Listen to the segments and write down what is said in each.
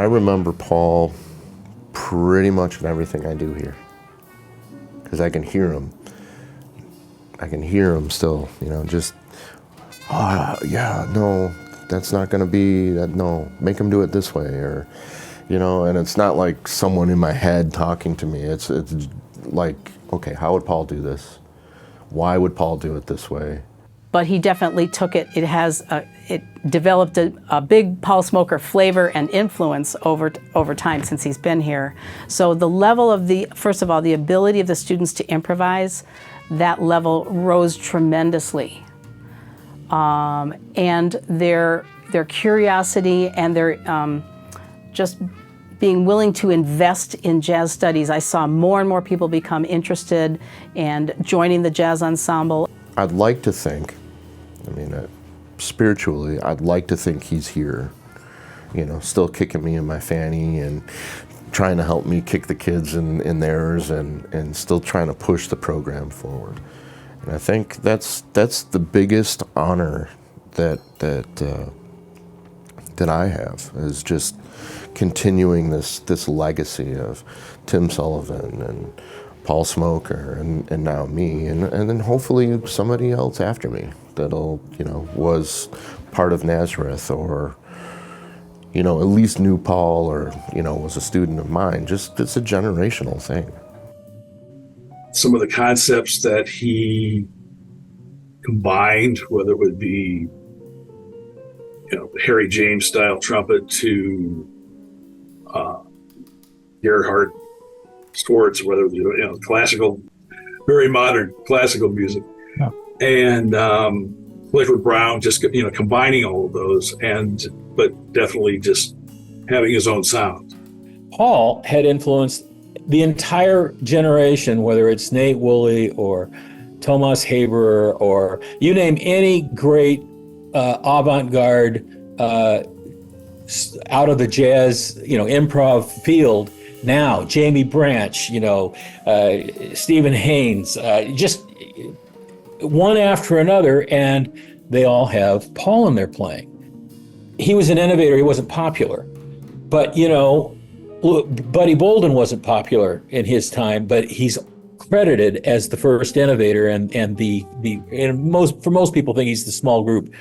remember Paul pretty much in everything I do here, because I can hear him. I can hear him still, just, yeah, no, that's not going to be that. No, make him do it this way, or, and it's not like someone in my head talking to me. It's like, okay, how would Paul do this? Why would Paul do it this way? But he definitely took it. It developed a big Paul Smoker flavor and influence over time since he's been here. So the level of first of all, the ability of the students to improvise, that level rose tremendously. And their curiosity and their just being willing to invest in jazz studies. I saw more and more people become interested and joining the jazz ensemble. I'd like to think, spiritually, I'd like to think he's here, still kicking me in my fanny and trying to help me kick the kids in theirs and still trying to push the program forward. And I think that's the biggest honor that I have, is just continuing this legacy of Tim Sullivan and Paul Smoker and now me, and then hopefully somebody else after me that'll, was part of Nazareth, or, at least knew Paul, or, was a student of mine. Just, it's a generational thing. Some of the concepts that he combined, whether it would be, Harry James style trumpet to Gerhard Swartz, whether it was, classical, very modern classical music, yeah. And Clifford Brown, just, combining all of those, but definitely just having his own sound. Paul had influenced the entire generation, whether it's Nate Woolley or Thomas Haber, or you name any great avant-garde out of the jazz, improv field. Now, Jamie Branch, Stephen Haynes, just one after another, and they all have Paul in their playing. He was an innovator. He wasn't popular, but Buddy Bolden wasn't popular in his time, but he's credited as the first innovator, and for most people think he's the small group.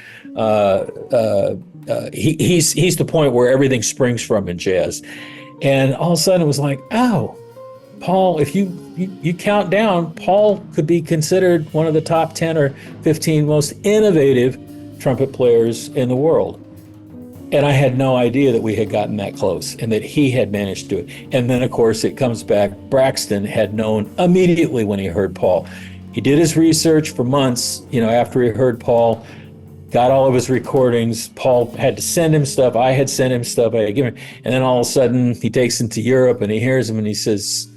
He's the point where everything springs from in jazz. And all of a sudden it was like, oh, Paul, if you count down, Paul could be considered one of the top 10 or 15 most innovative trumpet players in the world. And I had no idea that we had gotten that close and that he had managed to do it. And then, of course, it comes back. Braxton had known immediately when he heard Paul. He did his research for months, after he heard Paul, got all of his recordings. Paul had to send him stuff. I had sent him stuff. I had given him. And then all of a sudden he takes him to Europe and he hears him and he says,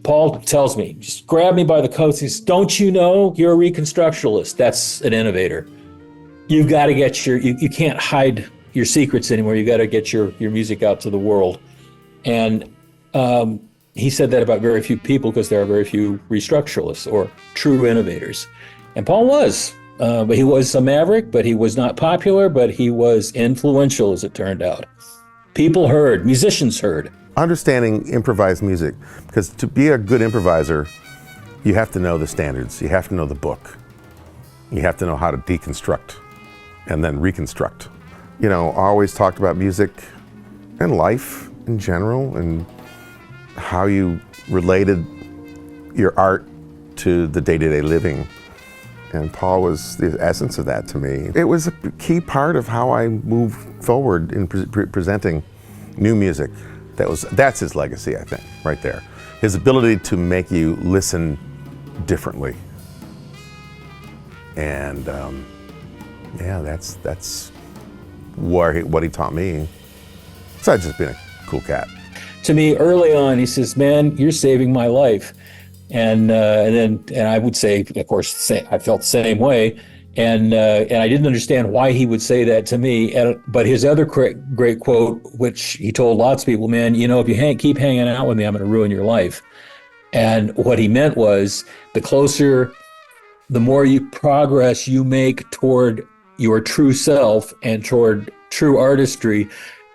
Paul tells me, just grab me by the coat. He says, don't you know you're a reconstructionalist? That's an innovator. You've got to get you can't hide your secrets anymore. You got to get your music out to the world. And he said that about very few people, because there are very few restructuralists or true innovators. And Paul was. But he was a maverick, but he was not popular, but he was influential, as it turned out. People heard, musicians heard. Understanding improvised music, because to be a good improviser, you have to know the standards, you have to know the book, you have to know how to deconstruct and then reconstruct. I always talked about music and life in general, and how you related your art to the day-to-day living. And Paul was the essence of that to me. It was a key part of how I moved forward in presenting new music. That's his legacy, I think, right there. His ability to make you listen differently. And that's what he taught me. Besides just being a cool cat. To me, early on, he says, "Man, you're saving my life." And I would say, of course, I felt the same way, and I didn't understand why he would say that to me. But his other great quote, which he told lots of people, "Man, if you keep hanging out with me, I'm going to ruin your life." And what he meant was, the more progress you make toward your true self and toward true artistry,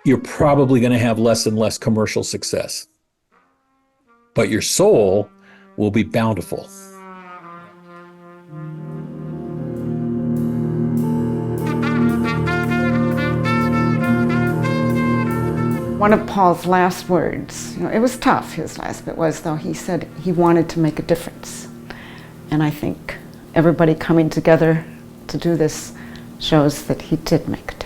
you're probably going to have less and less commercial success. But your soul will be bountiful. One of Paul's last words, it was tough, his last bit was, though, he said he wanted to make a difference. And I think everybody coming together to do this shows that he did make a difference.